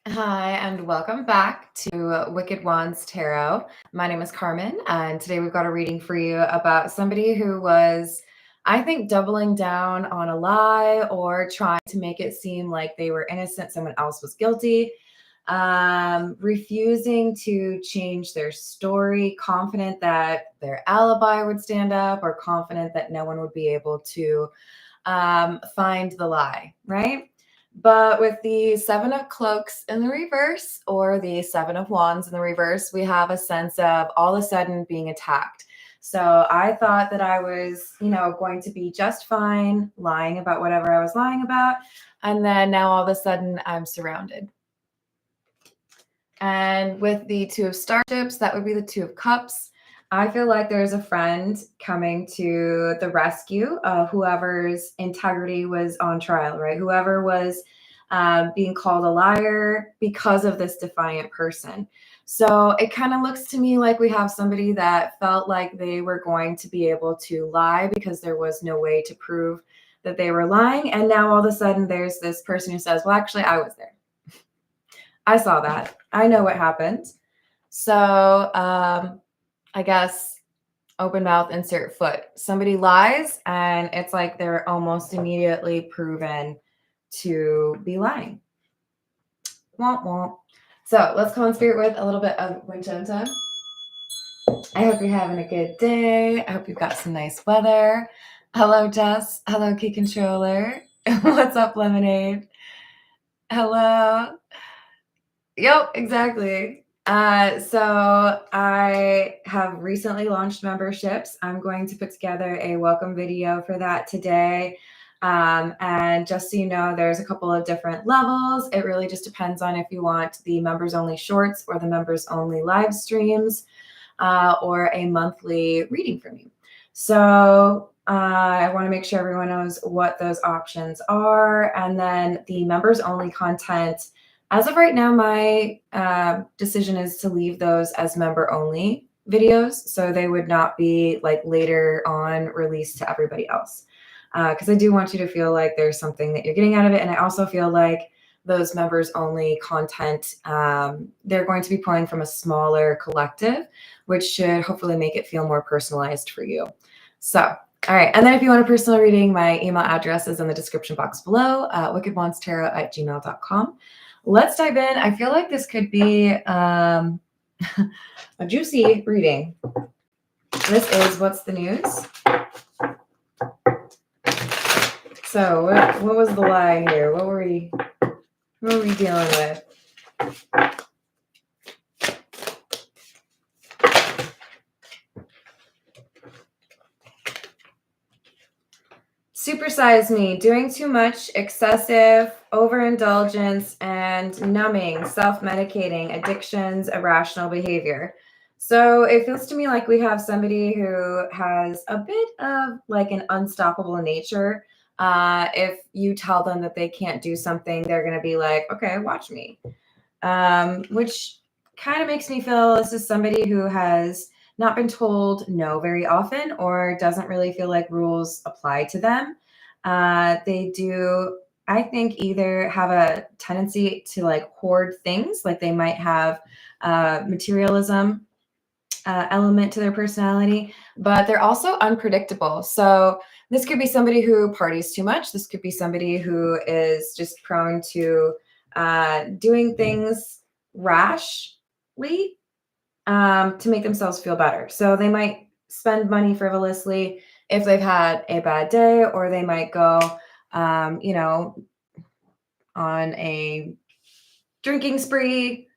Hi, and welcome back to Wicked Wands Tarot. My name is Carmen, and today we've got a reading for you about somebody who was, I think, doubling down on a lie or trying to make it seem like they were innocent, someone else was guilty, refusing to change their story, confident that their alibi would stand up, or confident that no one would be able to find the lie, right? But with the Seven of Cloaks in the reverse or the Seven of Wands in the reverse, we have a sense of all of a sudden being attacked. So I thought that I was, going to be just fine lying about whatever I was lying about. And then now all of a sudden I'm surrounded. And with the Two of Starships, that would be the Two of Cups. I feel like there's a friend coming to the rescue of whoever's integrity was on trial, right? Whoever was being called a liar because of this defiant person. So it kind of looks to me like we have somebody that felt like they were going to be able to lie because there was no way to prove that they were lying. And now all of a sudden there's this person who says, well, actually, I was there. I saw that. I know what happened. So I guess open mouth, insert foot. Somebody lies, and it's like they're almost immediately proven to be lying. Womp womp. So let's call in spirit with a little bit of Winchenta. I hope you're having a good day. I hope you've got some nice weather. Hello, Jess. Hello, Key Controller. What's up, Lemonade? Hello. Yep, exactly. So I have recently launched memberships. I'm going to put together a welcome video for that today. And just so you know, there's a couple of different levels. It really just depends on if you want the members only shorts or the members only live streams, or a monthly reading from you. So I want to make sure everyone knows what those options are. And then the members only content, as of right now, my decision is to leave those as member only videos. So they would not be like later on released to everybody else. Because I do want you to feel like there's something that you're getting out of it. And I also feel like those members only content, they're going to be pulling from a smaller collective, which should hopefully make it feel more personalized for you. So, all right. And then if you want a personal reading, my email address is in the description box below, wickedwandstarot@gmail.com. Let's dive in. I feel like this could be a juicy reading. This is What's the News? So what was the lie here? What were we dealing with? Supersize me, doing too much, excessive, overindulgence, and numbing, self-medicating, addictions, irrational behavior. So it feels to me like we have somebody who has a bit of like an unstoppable nature. If you tell them that they can't do something, they're going to be like, okay, watch me. Which kind of makes me feel this is somebody who has not been told no very often or doesn't really feel like rules apply to them. They do, I think, either have a tendency to like hoard things, like they might have materialism element to their personality, but they're also unpredictable. So this could be somebody who parties too much. This could be somebody who is just prone to doing things rashly to make themselves feel better. So they might spend money frivolously if they've had a bad day, or they might go, on a drinking spree.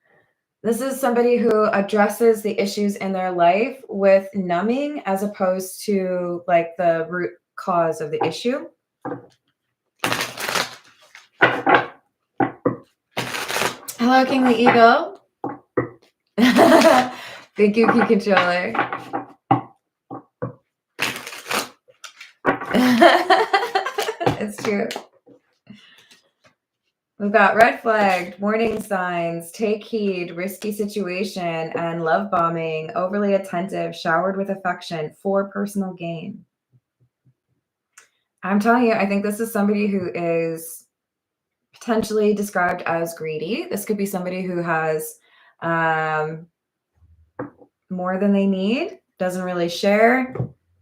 This is somebody who addresses the issues in their life with numbing as opposed to like the root cause of the issue. Hello, Kingly Eagle. Thank you, Key Controller. It's true. We've got red flag, warning signs, take heed, risky situation, and love bombing, overly attentive, showered with affection for personal gain. I'm telling you, I think this is somebody who is potentially described as greedy. This could be somebody who has more than they need, doesn't really share.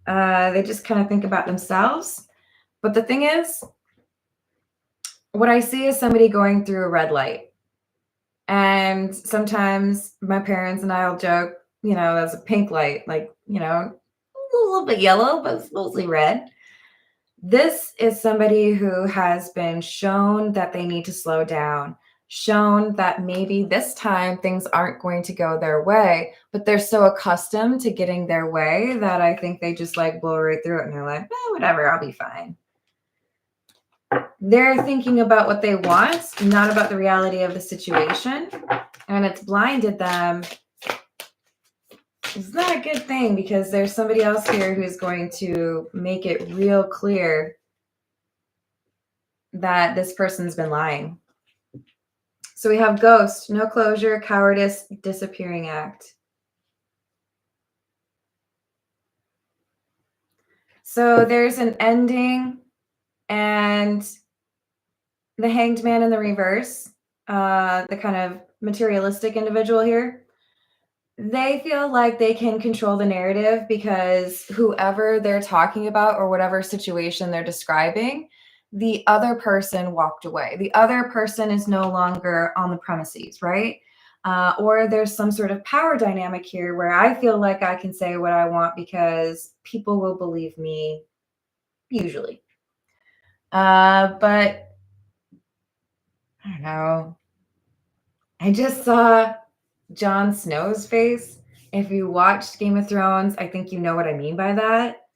They just kind of think about themselves. But the thing is, what I see is somebody going through a red light. And sometimes my parents and I will joke, there's a pink light, like, a little bit yellow, but it's mostly red. This is somebody who has been shown that they need to slow down, shown that maybe this time things aren't going to go their way, but they're so accustomed to getting their way that I think they just like blow right through it and they're like, whatever, I'll be fine. They're thinking about what they want, not about the reality of the situation, and it's blinded them. It's not a good thing because there's somebody else here who's going to make it real clear that this person's been lying. So we have ghost, no closure, cowardice, disappearing act. So there's an ending and the hanged man in the reverse, the kind of materialistic individual here. They feel like they can control the narrative because whoever they're talking about or whatever situation they're describing, the other person walked away. The other person is no longer on the premises, right? Or there's some sort of power dynamic here where I feel like I can say what I want because people will believe me, usually. But I don't know. I just saw Jon Snow's face. If you watched Game of Thrones, I think you know what I mean by that.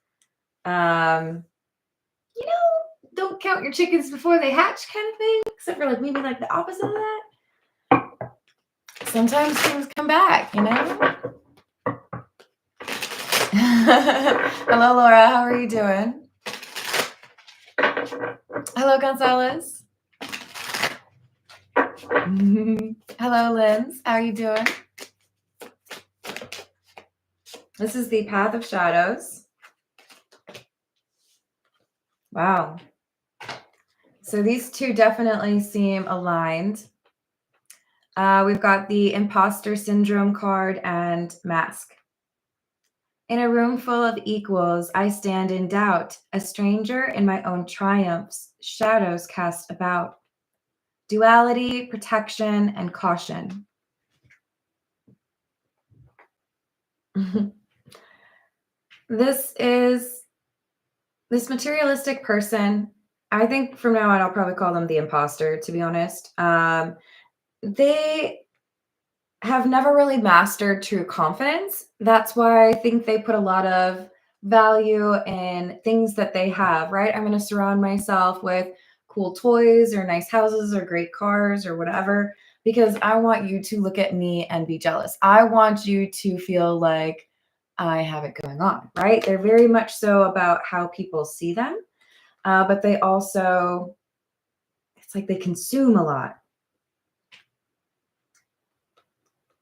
Don't count your chickens before they hatch kind of thing, except for like maybe like the opposite of that. Sometimes things come back, Hello, Laura. How are you doing? Hello, Gonzalez. Hello, Linz. How are you doing? This is the Path of Shadows. Wow. So these two definitely seem aligned. We've got the impostor syndrome card and mask. In a room full of equals, I stand in doubt, a stranger in my own triumphs, shadows cast about. Duality, protection, and caution. This materialistic person, I think from now on, I'll probably call them the imposter, to be honest. They have never really mastered true confidence. That's why I think they put a lot of value in things that they have, right? I'm going to surround myself with cool toys or nice houses or great cars or whatever, because I want you to look at me and be jealous. I want you to feel like I have it going on, right? They're very much so about how people see them, but they also, it's like they consume a lot.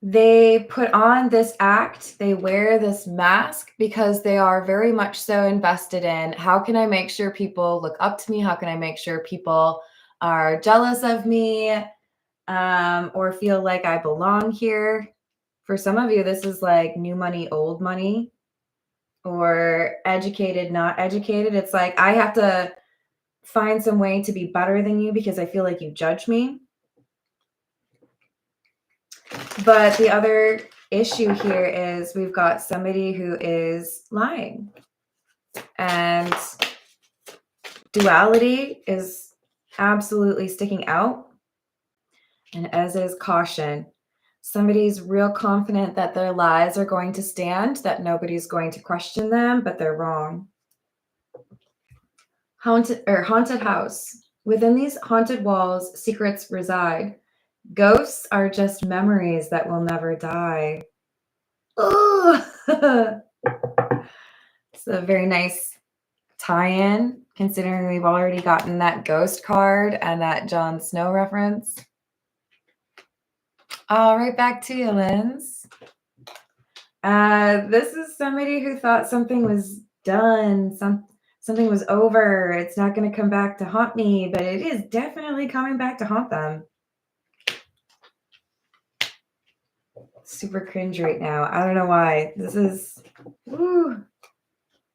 They put on this act, they wear this mask because they are very much so invested in how can I make sure people look up to me? How can I make sure people are jealous of me or feel like I belong here? For some of you, this is like new money, old money, or educated, not educated. It's like I have to find some way to be better than you because I feel like you judge me. But the other issue here is we've got somebody who is lying. And duality is absolutely sticking out. And as is caution. Somebody's real confident that their lies are going to stand, that nobody's going to question them, but they're wrong. Haunted house. Within these haunted walls, secrets reside. Ghosts are just memories that will never die. Oh, it's a very nice tie-in, considering we've already gotten that ghost card and that Jon Snow reference. All right, back to you, Linz. This is somebody who thought something was done. something was over. It's not going to come back to haunt me, but it is definitely coming back to haunt them. Super cringe right now. I don't know why. This is... Woo.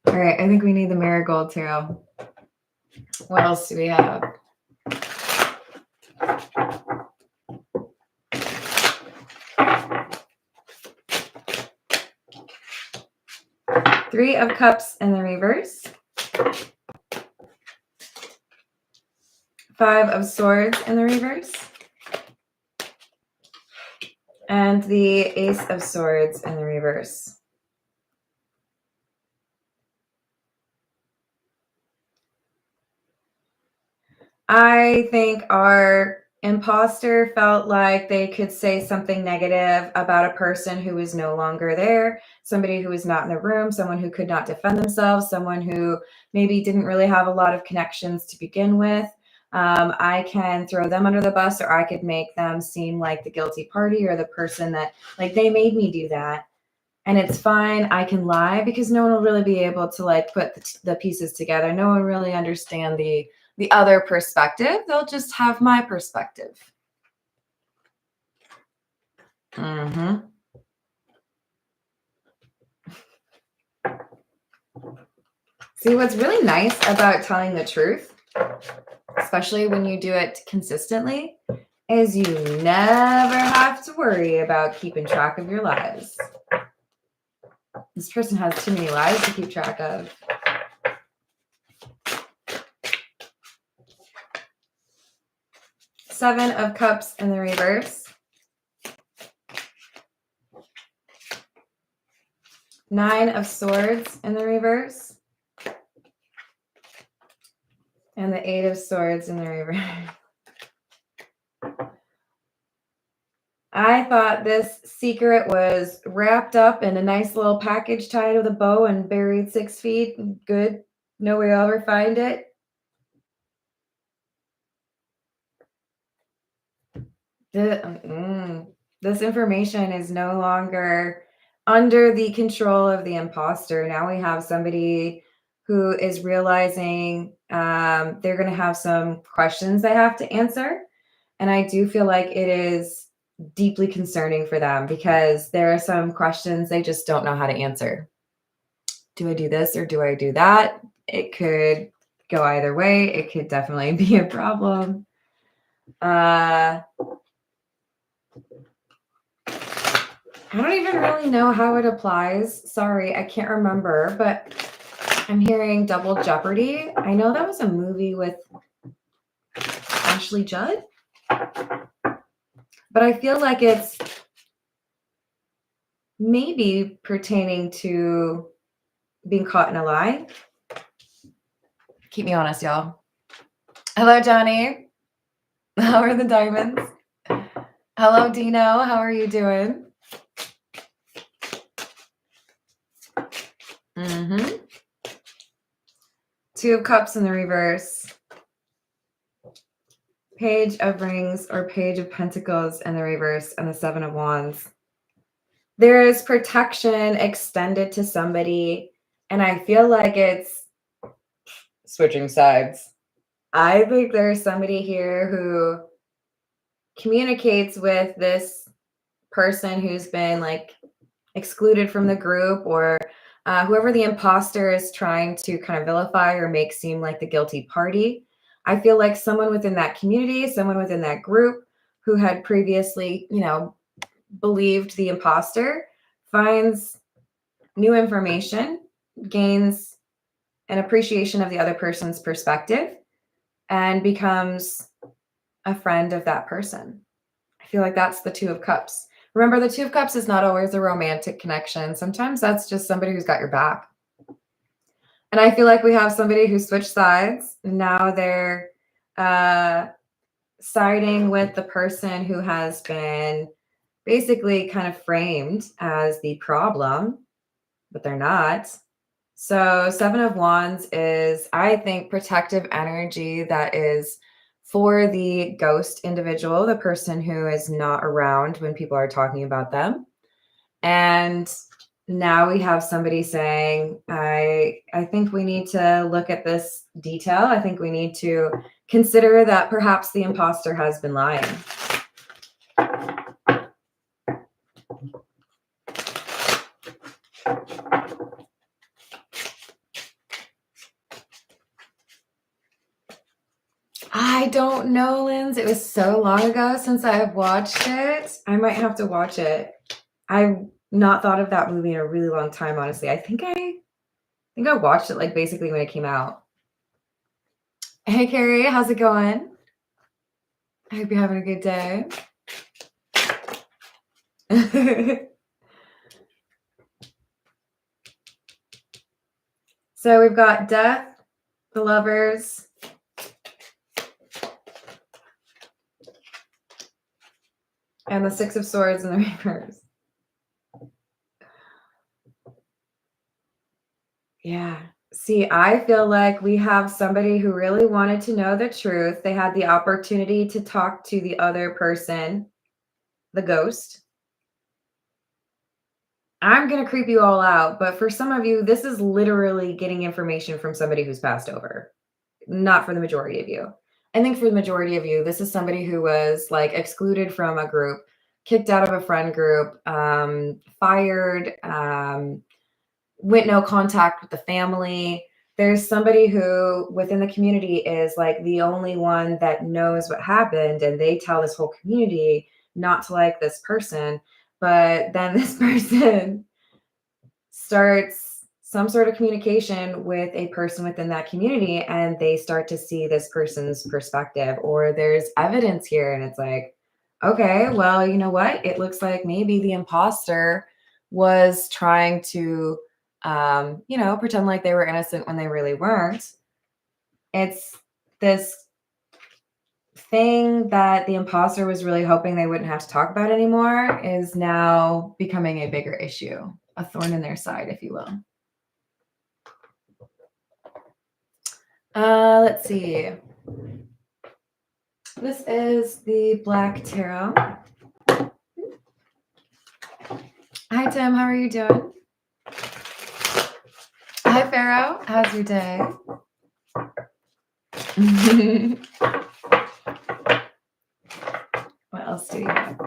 All right, I think we need the marigold tarot. What else do we have? Three of Cups in the reverse. Five of Swords in the reverse. And the Ace of Swords in the reverse. I think our imposter felt like they could say something negative about a person who is no longer there, somebody who is not in the room, someone who could not defend themselves, someone who maybe didn't really have a lot of connections to begin with. I can throw them under the bus, or I could make them seem like the guilty party or the person that, like, they made me do that. And it's fine. I can lie because no one will really be able to, like, put the pieces together. No one really understand the other perspective. They'll just have my perspective. Mm-hmm. See, what's really nice about telling the truth, especially when you do it consistently, is you never have to worry about keeping track of your lies. This person has too many lies to keep track of. Seven of Cups in the reverse. Nine of Swords in the reverse. And the Eight of Swords in the reverse. I thought this secret was wrapped up in a nice little package tied with a bow and buried 6 feet. Good. No way I'll ever find it. This information is no longer under the control of the imposter. Now we have somebody who is realizing they're going to have some questions they have to answer. And I do feel like it is deeply concerning for them because there are some questions they just don't know how to answer. Do I do this or do I do that? It could go either way. It could definitely be a problem. I don't even really know how it applies. Sorry, I can't remember, but I'm hearing Double Jeopardy. I know that was a movie with Ashley Judd, but I feel like it's maybe pertaining to being caught in a lie. Keep me honest, y'all. Hello, Johnny. How are the diamonds? Hello, Dino. How are you doing? Two of Cups in the reverse. Page of Rings or Page of Pentacles in the reverse, and the Seven of Wands. There is protection extended to somebody, and I feel like it's switching sides. I think there's somebody here who communicates with this person who's been, like, excluded from the group, or whoever the imposter is trying to kind of vilify or make seem like the guilty party. I feel like someone within that community, someone within that group who had previously, believed the imposter, finds new information, gains an appreciation of the other person's perspective, and becomes a friend of that person. I feel like that's the Two of Cups. Remember, the Two of Cups is not always a romantic connection. Sometimes that's just somebody who's got your back. And I feel like we have somebody who switched sides. Now they're siding with the person who has been basically kind of framed as the problem, but they're not. So Seven of Wands is, I think, protective energy that is for the ghost individual, the person who is not around when people are talking about them. And now we have somebody saying, I think we need to look at this detail. I think we need to consider that perhaps the imposter has been lying. I don't know, Linz. It was so long ago since I've watched it. I might have to watch it. I've not thought of that movie in a really long time, honestly. I think I watched it like basically when it came out. Hey Carrie, how's it going? I hope you're having a good day. So we've got Death, the Lovers, and the Six of Swords in the reverse. Yeah. See, I feel like we have somebody who really wanted to know the truth. They had the opportunity to talk to the other person, the ghost. I'm going to creep you all out, but for some of you, this is literally getting information from somebody who's passed over. Not for the majority of you. I think for the majority of you, this is somebody who was like excluded from a group, kicked out of a friend group, fired, went no contact with the family. There's somebody who within the community is like the only one that knows what happened, and they tell this whole community not to like this person. But then this person starts some sort of communication with a person within that community, and they start to see this person's perspective, or there's evidence here, and it's like, okay, well, you know what? It looks like maybe the imposter was trying to, pretend like they were innocent when they really weren't. It's this thing that the imposter was really hoping they wouldn't have to talk about anymore is now becoming a bigger issue, a thorn in their side, if you will. Let's see. This is the Black Tarot. Hi, Tim. How are you doing? Hi, Pharaoh. How's your day? What else do you have?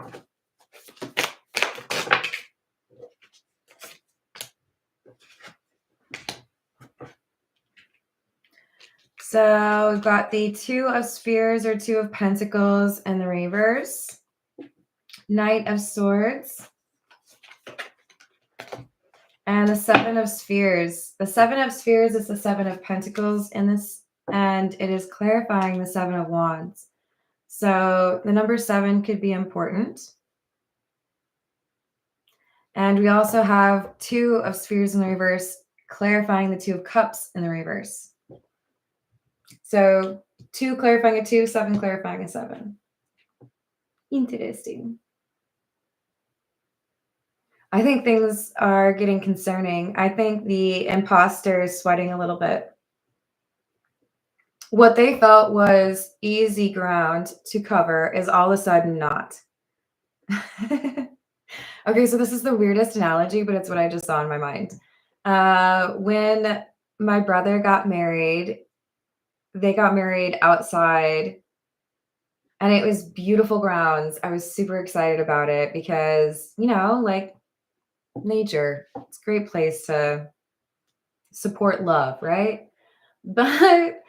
So we've got the Two of Spears or Two of Pentacles in the reverse. Knight of Swords. And the Seven of Spheres. The Seven of Spheres is the Seven of Pentacles in this, and it is clarifying the Seven of Wands. So the number 7 could be important. And we also have Two of Spheres in the reverse, clarifying the Two of Cups in the reverse. So 2 clarifying a 2, 7 clarifying a 7. Interesting. I think things are getting concerning. I think the imposter is sweating a little bit. What they felt was easy ground to cover is all of a sudden not. Okay, so this is the weirdest analogy, but it's what I just saw in my mind. When my brother got married, they got married outside, and it was beautiful grounds. I was super excited about it because, like nature, it's a great place to support love, right? But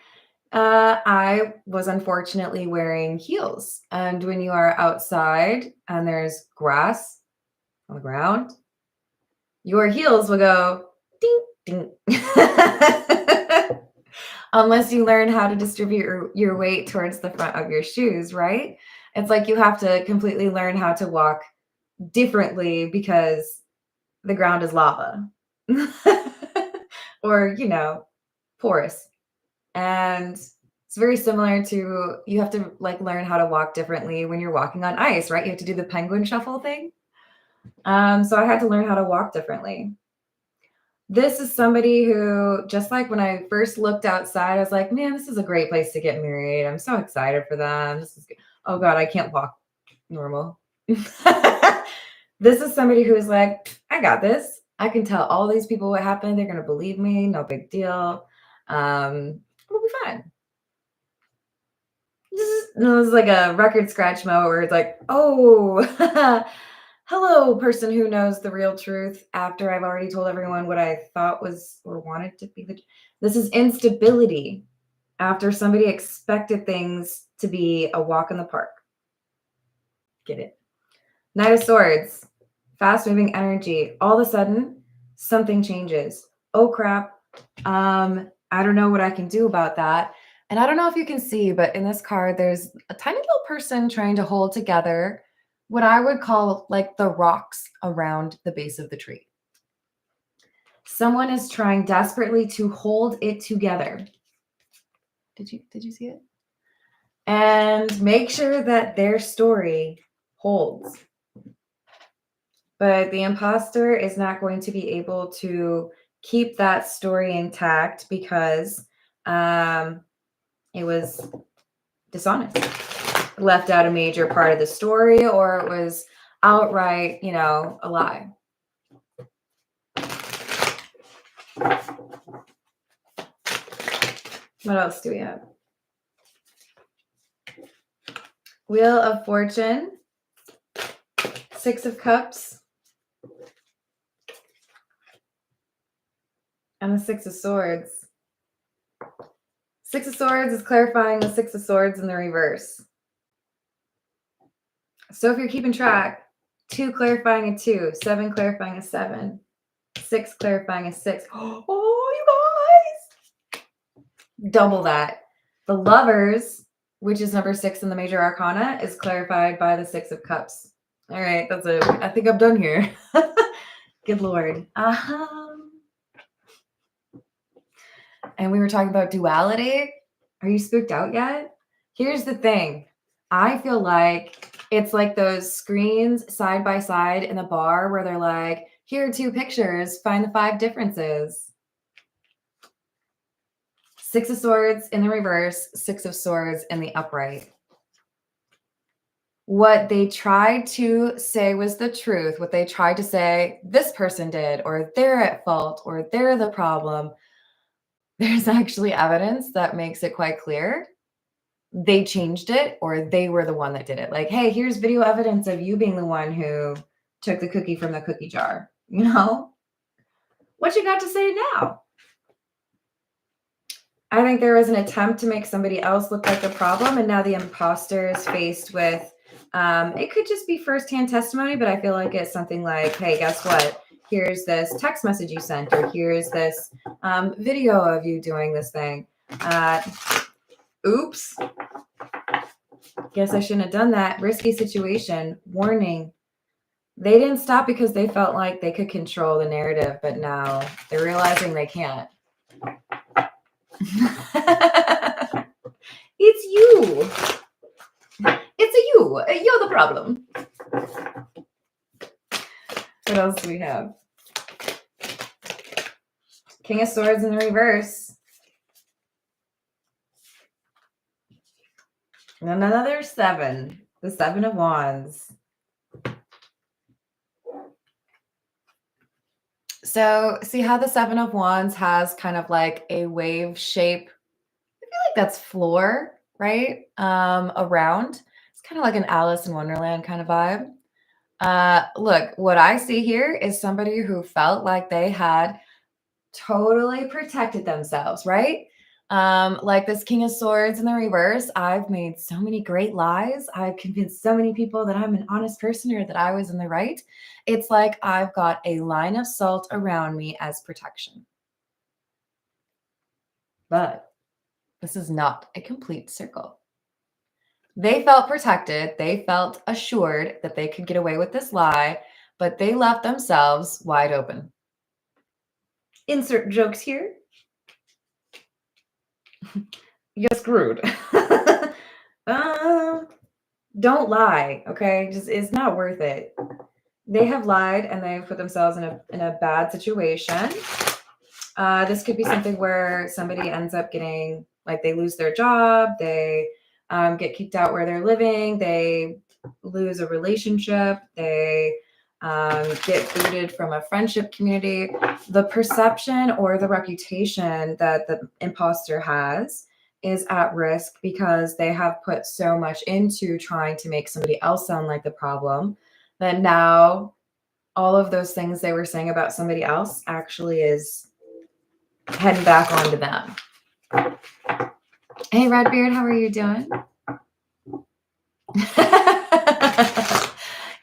I was unfortunately wearing heels. And when you are outside and there's grass on the ground, your heels will go ding, ding. Unless you learn how to distribute your weight towards the front of your shoes, right? It's like you have to completely learn how to walk differently because the ground is lava or, porous. And it's very similar to, you have to like learn how to walk differently when you're walking on ice, right? You have to do the penguin shuffle thing. So I had to learn how to walk differently. This is somebody who, just like when I first looked outside, I was like, man, this is a great place to get married. I'm so excited for them. This is good. Oh God, I can't walk normal. This is somebody who's like, I got this. I can tell all these people what happened. They're going to believe me. No big deal. We'll be fine. It was like a record scratch moment where it's like, oh, hello, person who knows the real truth after I've already told everyone what I thought was or wanted to be. This is instability after somebody expected things to be a walk in the park. Get it? Knight of Swords, fast moving energy. All of a sudden, something changes. Oh crap. I don't know what I can do about that. And I don't know if you can see, but in this card, there's a tiny little person trying to hold together what I would call like the rocks around the base of the tree. Someone is trying desperately to hold it together. Did you see it? And make sure that their story holds. But the imposter is not going to be able to keep that story intact because it was dishonest. Left out a major part of the story, or it was outright, a lie. What else do we have? Wheel of Fortune, Six of Cups, and the Six of Swords. Six of Swords is clarifying the Six of Swords in the reverse. So if you're keeping track, 2 clarifying a 2, 7 clarifying a 7, 6 clarifying a 6. Oh, you guys! Double that. The Lovers, which is number 6 in the major arcana, is clarified by the Six of Cups. All right, that's it. I think I'm done here. Good Lord. And we were talking about duality. Are you spooked out yet? Here's the thing. I feel like it's like those screens side by side in a bar where they're like, here are 2 pictures, find the 5 differences. Six of Swords in the reverse, Six of Swords in the upright. What they tried to say was the truth. What they tried to say, this person did, or they're at fault, or they're the problem. There's actually evidence that makes it quite clear they changed it, or they were the one that did it. Like, hey, here's video evidence of you being the one who took the cookie from the cookie jar. What you got to say now? I think there was an attempt to make somebody else look like the problem, and now the imposter is faced with, it could just be firsthand testimony, but I feel like it's something like, hey, guess what? Here's this text message you sent, or here's this video of you doing this thing. Oops. Guess I shouldn't have done that. Risky situation. Warning. They didn't stop because they felt like they could control the narrative, but now they're realizing they can't. It's you. It's you. You're the problem. What else do we have? King of Swords in the reverse. And another 7. The 7 of Wands. So see how the 7 of Wands has kind of like a wave shape. I feel like that's floor, right? Around. It's kind of like an Alice in Wonderland kind of vibe. Look, what I see here is somebody who felt like they had totally protected themselves, right? Like this King of Swords in the reverse. I've made so many great lies. I've convinced so many people that I'm an honest person or that I was in the right. It's like I've got a line of salt around me as protection. But this is not a complete circle. They felt protected. They felt assured that they could get away with this lie, but they left themselves wide open. Insert jokes here. You're screwed. Don't lie, okay? Just it's not worth it. They have lied and they've put themselves in a bad situation. This could be something where somebody ends up getting, like, they lose their job, they get kicked out where they're living, they lose a relationship, they get booted from a friendship community. The perception or the reputation that the imposter has is at risk because they have put so much into trying to make somebody else sound like the problem that now all of those things they were saying about somebody else actually is heading back onto them. Hey, Redbeard, how are you doing?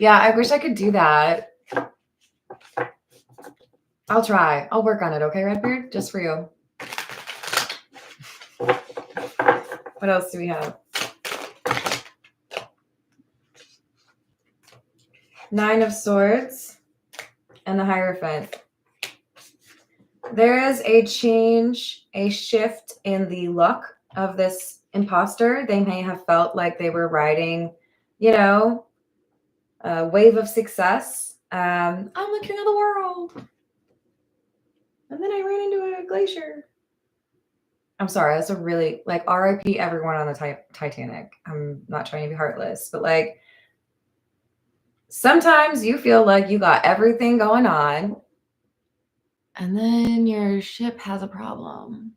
Yeah, I wish I could do that. I'll try. I'll work on it, okay, Redbeard? Just for you. What else do we have? 9 of Swords and the Hierophant. There is a change, a shift in the look of this imposter. They may have felt like they were riding, you know, a wave of success. I'm the king of the world. And then I ran into a glacier. I'm sorry, that's a really, like, RIP everyone on the Titanic. I'm not trying to be heartless, but like, sometimes you feel like you got everything going on, and then your ship has a problem.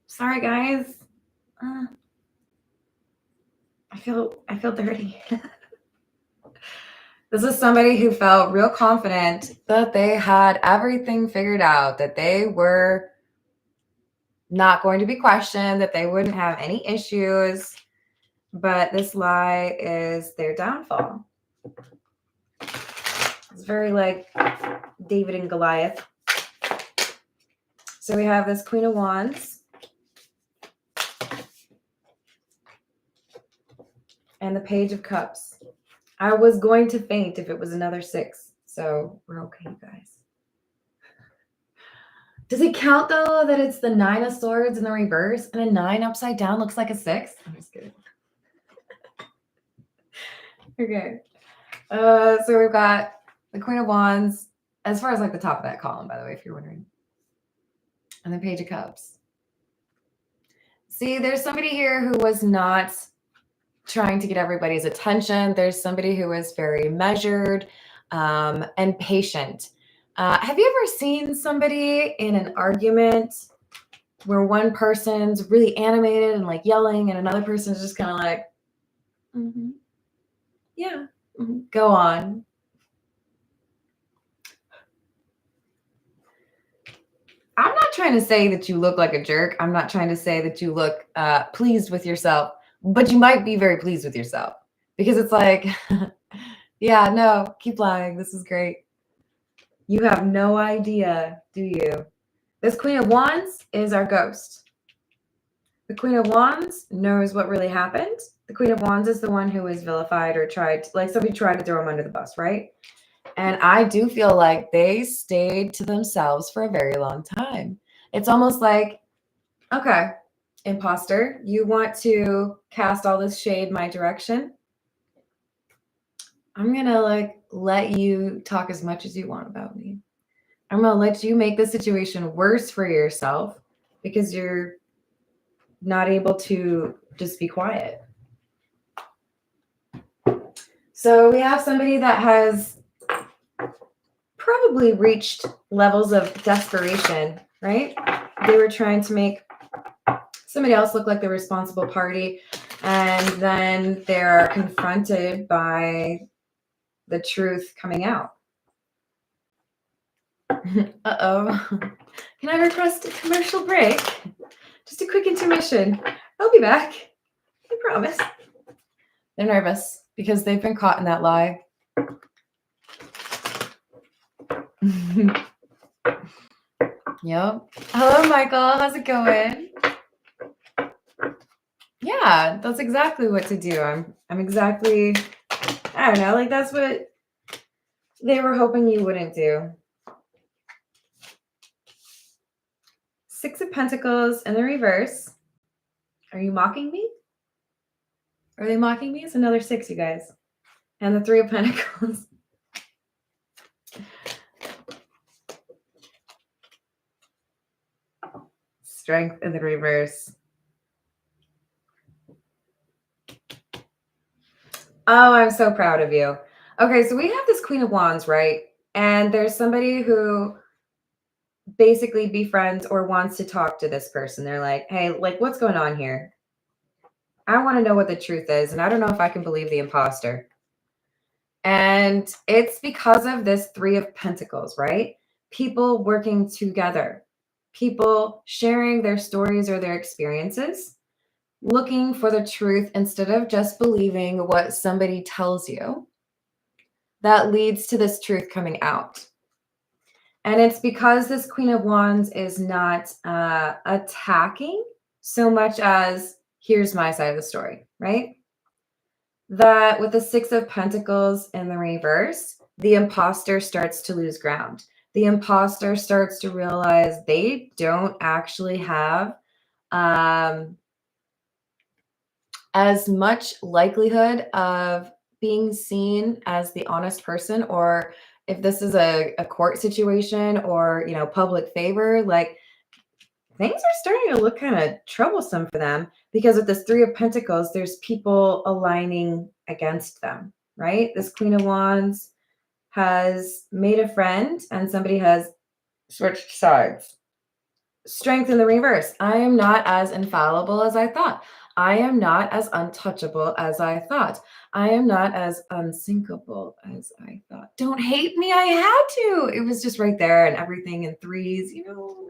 Sorry, guys. I feel dirty. This is somebody who felt real confident that they had everything figured out, that they were not going to be questioned, that they wouldn't have any issues. But this lie is their downfall. It's very like David and Goliath. So we have this Queen of Wands and the Page of Cups. I was going to faint if it was another 6. So we're okay, you guys. Does it count, though, that it's the 9 of Swords in the reverse and a 9 upside down looks like a 6? I'm just kidding. Okay. So we've got the Queen of Wands, as far as like the top of that column, by the way, if you're wondering. And the Page of Cups. See, there's somebody here who was not trying to get everybody's attention. There's somebody who is very measured and patient. Have you ever seen somebody in an argument where one person's really animated and like yelling and another person's just kind of like, yeah, go on. I'm not trying to say that you look like a jerk. I'm not trying to say that you look pleased with yourself, but you might be very pleased with yourself because it's like, yeah, no, keep lying. This is great. You have no idea, do you? This Queen of Wands is our ghost. The Queen of Wands knows what really happened. The Queen of Wands is the one who was vilified or tried, like somebody tried to throw him under the bus, right? And I do feel like they stayed to themselves for a very long time. It's almost like, okay, imposter, you want to cast all this shade my direction. I'm going to like let you talk as much as you want about me. I'm going to let you make the situation worse for yourself because you're not able to just be quiet. So we have somebody that has probably reached levels of desperation, right? They were trying to make somebody else look like the responsible party, and then they're confronted by the truth coming out. Uh-oh. Can I request a commercial break? Just a quick intermission. I'll be back. I promise. They're nervous because they've been caught in that lie. Yep. Hello, Michael. How's it going? Yeah, that's exactly what to do. I'm exactly, I don't know, like that's what they were hoping you wouldn't do. 6 of Pentacles in the reverse. Are you mocking me? Are they mocking me? It's another 6, you guys. And the 3 of Pentacles. Strength in the reverse. Oh, I'm so proud of you. Okay, so we have this Queen of Wands, right? And there's somebody who basically befriends or wants to talk to this person. They're like, hey, like, what's going on here? I want to know what the truth is, and I don't know if I can believe the imposter. And it's because of this Three of Pentacles, right? People working together, people sharing their stories or their experiences, looking for the truth instead of just believing what somebody tells you. That leads to this truth coming out. And it's because this Queen of Wands is not attacking so much as here's my side of the story, right? That with the Six of Pentacles in the reverse, the imposter starts to lose ground. The imposter starts to realize they don't actually have as much likelihood of being seen as the honest person, or if this is a court situation or, you know, public favor, like things are starting to look kind of troublesome for them because with this Three of Pentacles, there's people aligning against them, right? This Queen of Wands has made a friend and somebody has switched sides. Strength in the reverse. I am not as infallible as I thought. I am not as untouchable as I thought. I am not as unsinkable as I thought. Don't hate me. I had to. It was just right there and everything in threes, you know.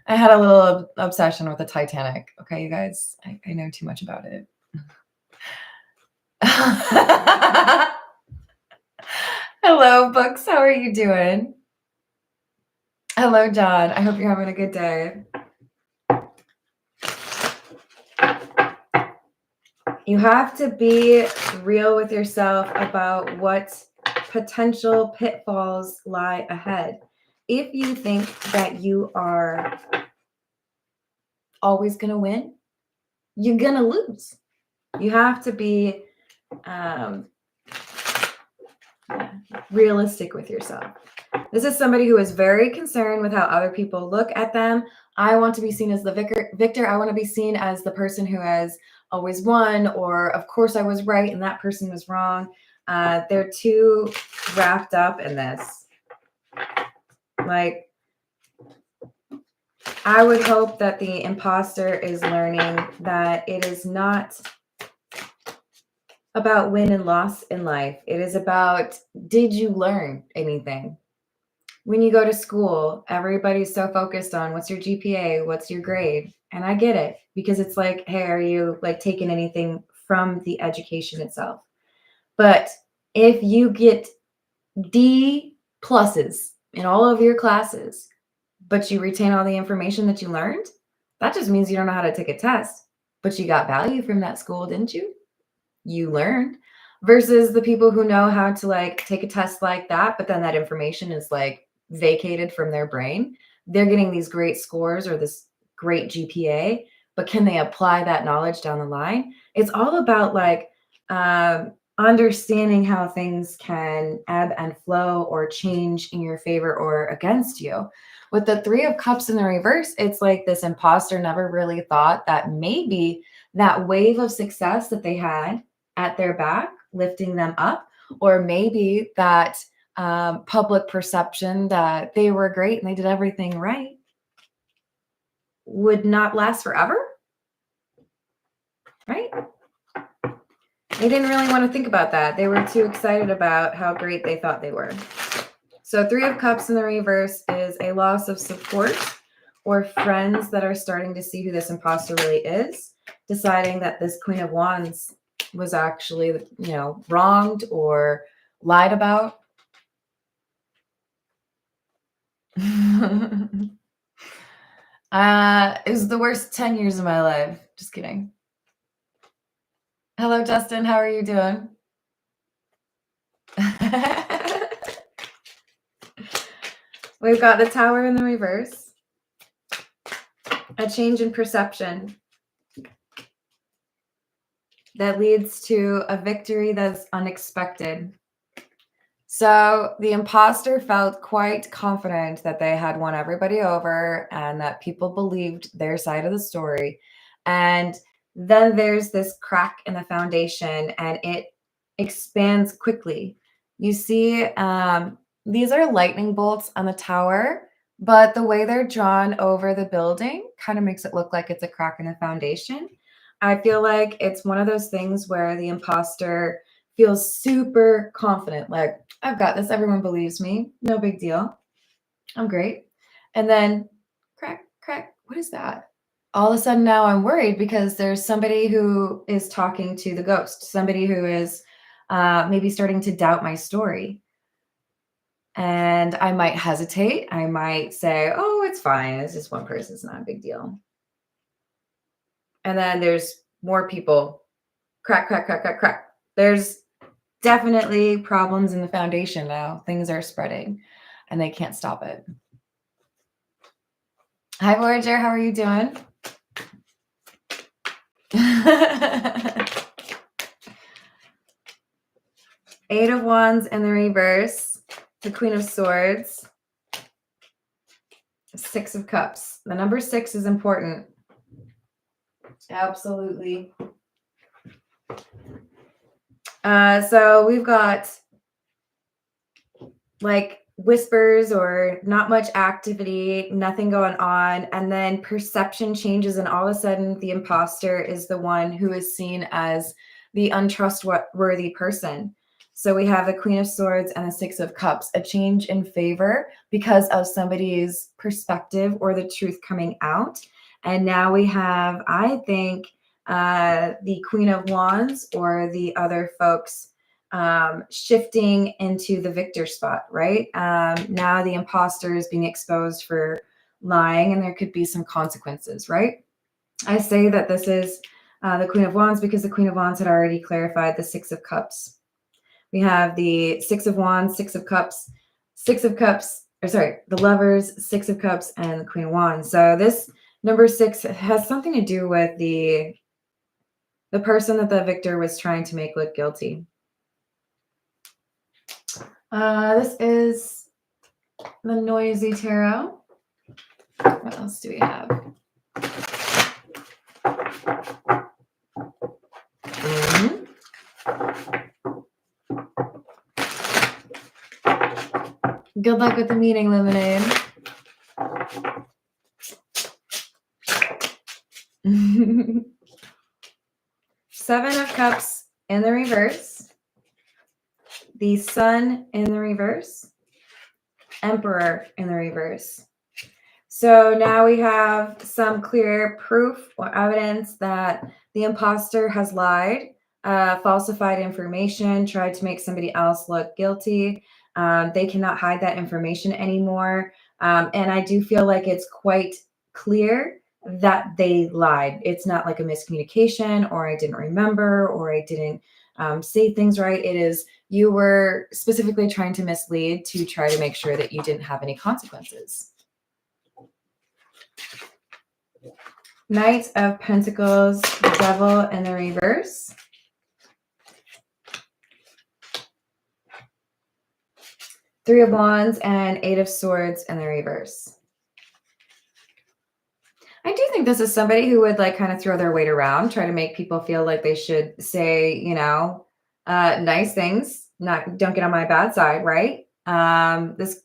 I had a little obsession with the Titanic. Okay, you guys, I know too much about it. Hello, Books. How are you doing? Hello, John. I hope you're having a good day. You have to be real with yourself about what potential pitfalls lie ahead. If you think that you are always going to win, you're going to lose. You have to be realistic with yourself. This is somebody who is very concerned with how other people look at them. I want to be seen as the victor. I want to be seen as the person who has always won, or of course I was right and that person was wrong. They're too wrapped up in this. Like, I would hope that the imposter is learning that it is not about win and loss in life. It is about, did you learn anything? When you go to school, everybody's so focused on what's your GPA, what's your grade. And I get it, because it's like, hey, are you like taking anything from the education itself? But if you get D pluses in all of your classes, but you retain all the information that you learned, that just means you don't know how to take a test, but you got value from that school, didn't you? You learned. Versus the people who know how to like take a test like that, but then that information is like vacated from their brain. They're getting these great scores or this great GPA, but can they apply that knowledge down the line? It's all about like understanding how things can ebb and flow or change in your favor or against you. With the Three of Cups in the reverse, it's like this imposter never really thought that maybe that wave of success that they had at their back, lifting them up, or maybe that public perception that they were great and they did everything right would not last forever, right? They didn't really want to think about that. They were too excited about how great they thought they were. So Three of Cups in the reverse is a loss of support or friends that are starting to see who this imposter really is, deciding that this Queen of Wands was actually, you know, wronged or lied about. It was the worst 10 years of my life. Just kidding. Hello, Justin. How are you doing? We've got the Tower in the reverse. A change in perception that leads to a victory that's unexpected. So the imposter felt quite confident that they had won everybody over and that people believed their side of the story. And then there's this crack in the foundation, and it expands quickly. You see, these are lightning bolts on the tower, but the way they're drawn over the building kind of makes it look like it's a crack in the foundation. I feel like it's one of those things where the imposter feels super confident, like, I've got this, everyone believes me, no big deal, I'm great. And then crack, crack, what is that? All of a sudden now I'm worried because there's somebody who is talking to the ghost, somebody who is maybe starting to doubt my story. And I might hesitate. I might say, oh, it's fine. It's just one person. It's not a big deal. And then there's more people. Crack, crack, crack, crack, crack. There's definitely problems in the foundation now. Things are spreading and they can't stop it. Hi, Voyager. How are you doing? Eight of Wands in the reverse, the Queen of Swords, Six of Cups. The number 6 is important. Absolutely. So we've got like whispers or not much activity, nothing going on, and then perception changes, and all of a sudden the imposter is the one who is seen as the untrustworthy person. So we have the Queen of Swords and the Six of Cups, a change in favor because of somebody's perspective or the truth coming out. And now we have, I think, the Queen of Wands or the other folks shifting into the victor spot, right? Now the imposter is being exposed for lying and there could be some consequences, right? I say that this is the Queen of Wands because the Queen of Wands had already clarified the Six of Cups. We have the Six of Wands, Six of Cups, the Lovers, Six of Cups, and the Queen of Wands. So this number 6 has something to do with the person that the victor was trying to make look guilty. This is the Noisy Tarot. What else do we have? Good luck with the meeting, Lemonade. Seven of Cups in the reverse. The Sun in the reverse. Emperor in the reverse. So now we have some clear proof or evidence that the imposter has lied, falsified information, tried to make somebody else look guilty. They cannot hide that information anymore. And I do feel like it's quite clear that they lied. It's not like a miscommunication or I didn't remember or I didn't say things right. It is you were specifically trying to mislead to try to make sure that you didn't have any consequences. Knight of Pentacles, Devil in the reverse. Three of Wands and Eight of Swords in the reverse. I do think this is somebody who would like kind of throw their weight around, try to make people feel like they should say, you know, nice things, don't get on my bad side, right? This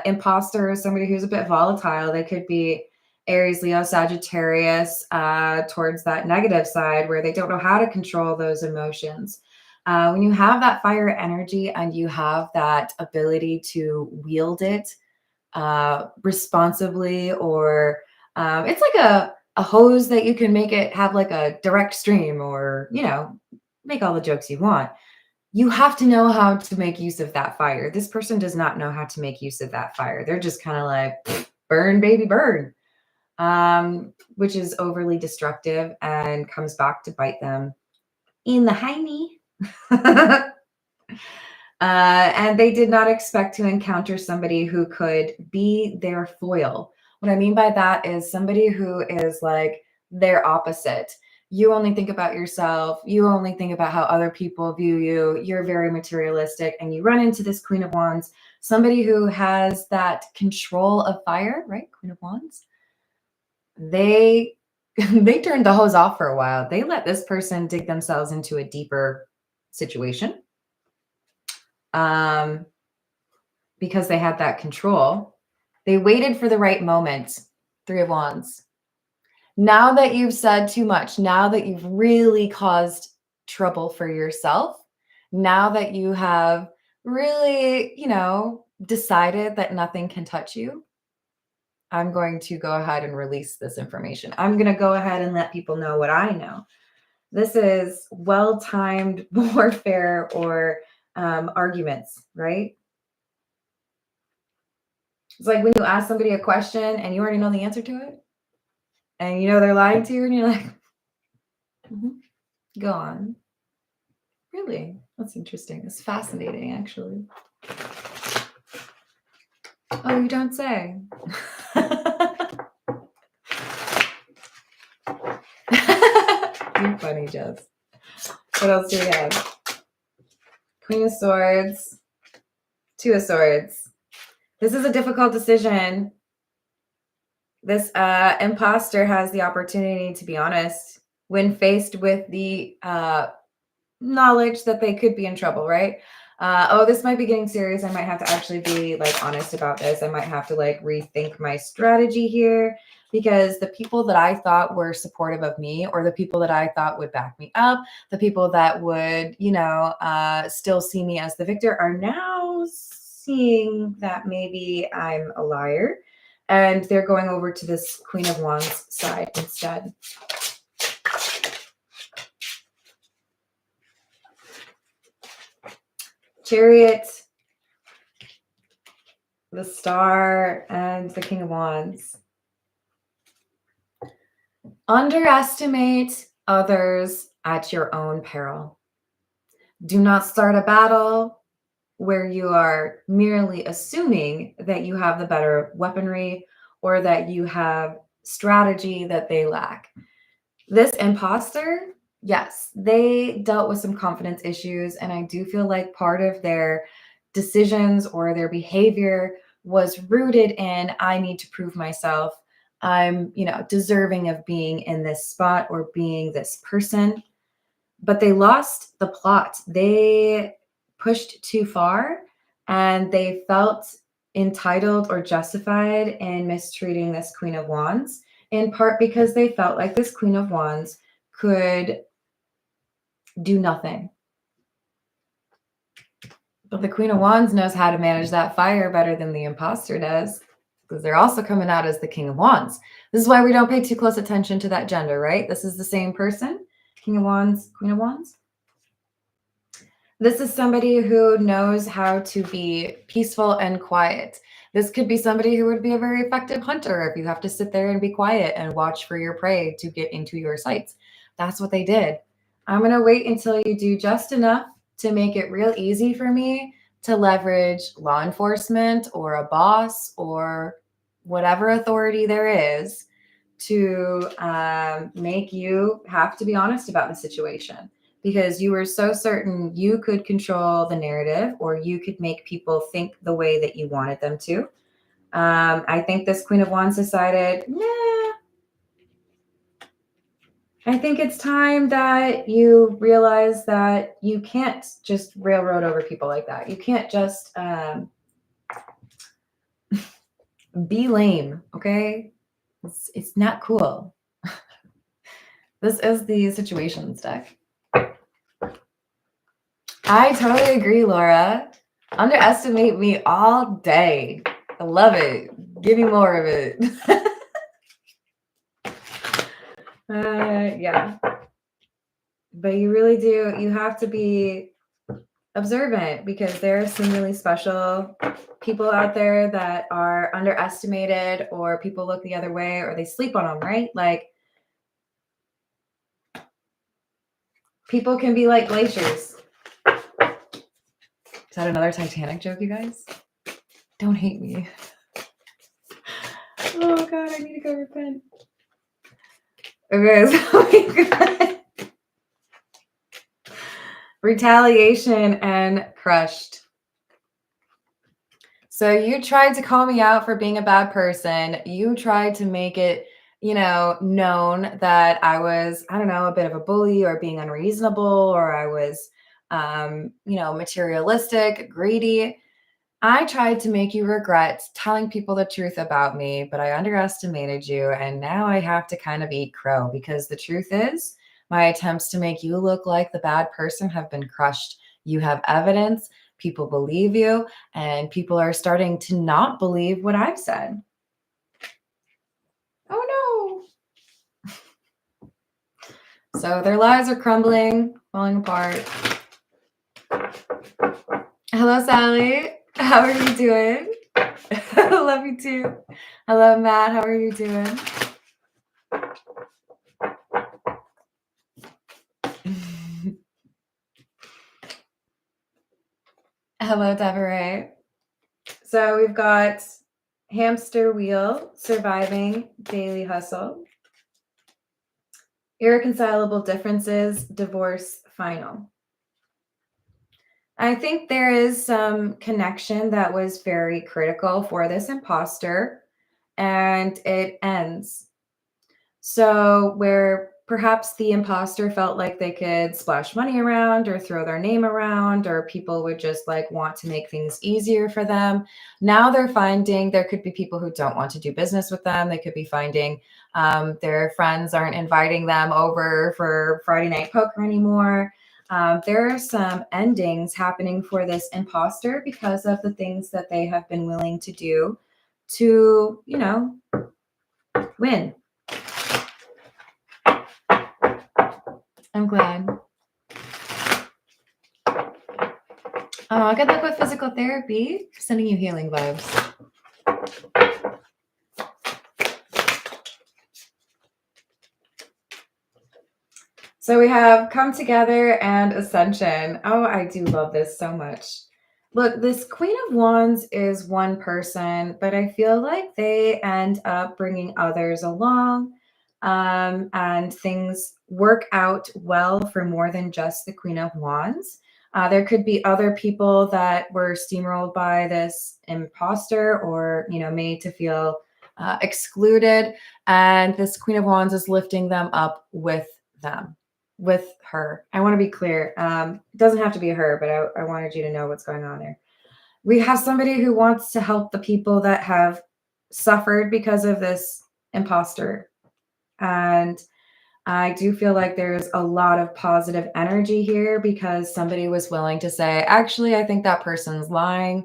imposter is somebody who's a bit volatile. They could be Aries, Leo, Sagittarius, towards that negative side where they don't know how to control those emotions. When you have that fire energy and you have that ability to wield it responsibly, or it's like a hose that you can make it have like a direct stream, or, you know, make all the jokes you want. You have to know how to make use of that fire. This person does not know how to make use of that fire. They're just kind of like, burn, baby, burn, which is overly destructive and comes back to bite them in the hiney. And they did not expect to encounter somebody who could be their foil. What I mean by that is somebody who is like their opposite. You only think about yourself. You only think about how other people view you. You're very materialistic, and you run into this Queen of Wands, somebody who has that control of fire, right? Queen of Wands. They turned the hose off for a while. They let this person dig themselves into a deeper situation. because they had that control. They waited for the right moment. Three of Wands. Now that you've said too much, now that you've really caused trouble for yourself, now that you have really, decided that nothing can touch you, I'm going to go ahead and release this information. I'm going to go ahead and let people know what I know. This is well-timed warfare or arguments, right? It's like when you ask somebody a question and you already know the answer to it, and they're lying to you, and you're like, go on. Really? That's interesting. It's fascinating, actually. Oh, you don't say. You're funny, Jess. What else do we have? Queen of Swords. Two of Swords. This is a difficult decision. This imposter has the opportunity to be honest when faced with the knowledge that they could be in trouble, right? This might be getting serious. I might have to actually be honest about this. I might have to rethink my strategy here, because the people that I thought were supportive of me, or the people that I thought would back me up, the people that would, still see me as the victor, are now seeing that maybe I'm a liar, and they're going over to this Queen of Wands side instead. Chariot, the Star, and the King of Wands. Underestimate others at your own peril. Do not start a battle where you are merely assuming that you have the better weaponry or that you have strategy that they lack. This imposter, yes, they dealt with some confidence issues, and I do feel like part of their decisions or their behavior was rooted in, I need to prove myself. I'm, deserving of being in this spot or being this person. But they lost the plot. They pushed too far, and they felt entitled or justified in mistreating this Queen of Wands, in part because they felt like this Queen of Wands could do nothing. But the Queen of Wands knows how to manage that fire better than the imposter does, because they're also coming out as the King of Wands. This is why we don't pay too close attention to that gender, right? This is the same person, King of Wands, Queen of Wands. This is somebody who knows how to be peaceful and quiet. This could be somebody who would be a very effective hunter if you have to sit there and be quiet and watch for your prey to get into your sights. That's what they did. I'm going to wait until you do just enough to make it real easy for me to leverage law enforcement or a boss or whatever authority there is to make you have to be honest about the situation, because you were so certain you could control the narrative, or you could make people think the way that you wanted them to. I think this Queen of Wands decided, nah, I think it's time that you realize that you can't just railroad over people like that. You can't just be lame, okay? It's not cool. This is the situations deck. I totally agree, Laura. Underestimate me all day. I love it. Give me more of it. Yeah. But you really do. You have to be observant, because there are some really special people out there that are underestimated, or people look the other way, or they sleep on them, right? Like, people can be like glaciers. Is that another Titanic joke, you guys? Don't hate me. Oh God, I need to go repent. Okay, so we got retaliation and crushed. So you tried to call me out for being a bad person. You tried to make it, known that I was, I don't know, a bit of a bully, or being unreasonable, or I was materialistic, greedy. I tried to make you regret telling people the truth about me, but I underestimated you. And now I have to kind of eat crow because the truth is, my attempts to make you look like the bad person have been crushed. You have evidence, people believe you, and people are starting to not believe what I've said. Oh no. So their lives are crumbling, falling apart. Hello, Sally. How are you doing? Love you too. Hello, Matt. How are you doing? Hello, Deborah. So we've got hamster wheel, surviving, daily hustle, irreconcilable differences, divorce, final. I think there is some connection that was very critical for this imposter, and it ends. So, where perhaps the imposter felt like they could splash money around or throw their name around, or people would just like want to make things easier for them. Now they're finding there could be people who don't want to do business with them. They could be finding their friends aren't inviting them over for Friday night poker anymore. There are some endings happening for this imposter because of the things that they have been willing to do to, win. I'm glad. Good luck with physical therapy. Sending you healing vibes. So we have come together and ascension. Oh, I do love this so much. Look, this Queen of Wands is one person, but I feel like they end up bringing others along, and things work out well for more than just the Queen of Wands. There could be other people that were steamrolled by this imposter or, made to feel excluded. And this Queen of Wands is lifting them up with them, with her. I want to be clear. It doesn't have to be her, but I wanted you to know what's going on there. We have somebody who wants to help the people that have suffered because of this imposter. And I do feel like there's a lot of positive energy here because somebody was willing to say, actually, I think that person's lying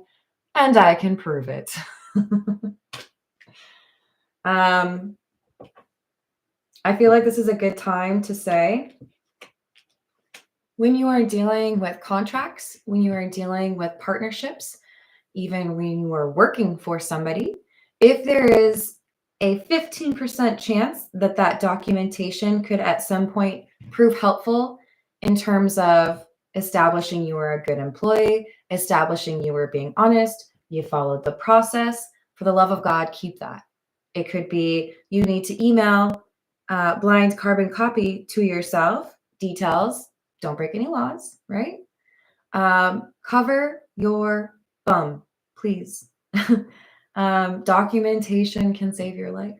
and I can prove it. I feel like this is a good time to say, when you are dealing with contracts, when you are dealing with partnerships, even when you are working for somebody, if there is a 15% chance that that documentation could at some point prove helpful in terms of establishing you were a good employee, establishing you were being honest, you followed the process, for the love of God, keep that. It could be you need to email blind carbon copy to yourself, details, don't break any laws, right? Cover your bum, please. Documentation can save your life.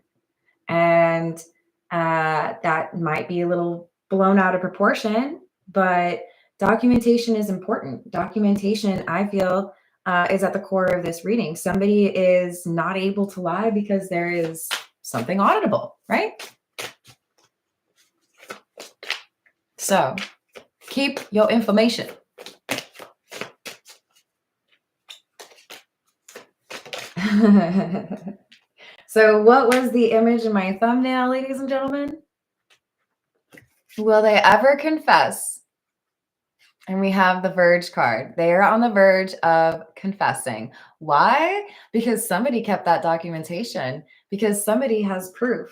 And that might be a little blown out of proportion, but documentation is important. Documentation, I feel, is at the core of this reading. Somebody is not able to lie because there is something auditable, right? So keep your information. So what was the image in my thumbnail, ladies and gentlemen? Will they ever confess? And we have the Verge card. They are on the verge of confessing. Why? Because somebody kept that documentation, because somebody has proof,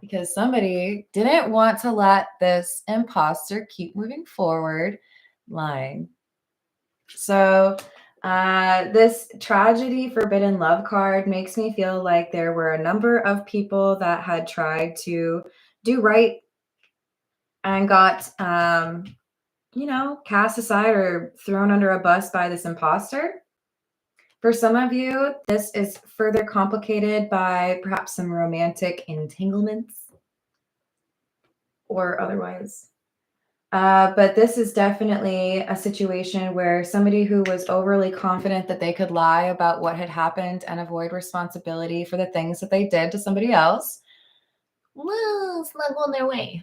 because somebody didn't want to let this imposter keep moving forward lying. So this tragedy forbidden love card makes me feel like there were a number of people that had tried to do right and got cast aside or thrown under a bus by this imposter. For some of you, this is further complicated by perhaps some romantic entanglements or otherwise. But this is definitely a situation where somebody who was overly confident that they could lie about what had happened and avoid responsibility for the things that they did to somebody else Well, it's not going their way.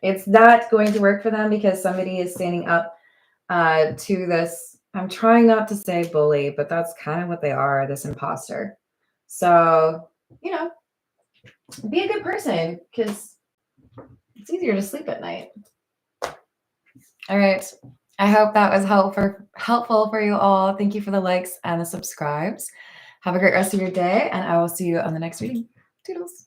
it's not going to work for them because somebody is standing up to this. I'm trying not to say bully, but that's kind of what they are, this imposter. So, you know, be a good person because it's easier to sleep at night. All right. I hope that was helpful for you all. Thank you for the likes and the subscribes. Have a great rest of your day, and I will see you on the next reading. Toodles.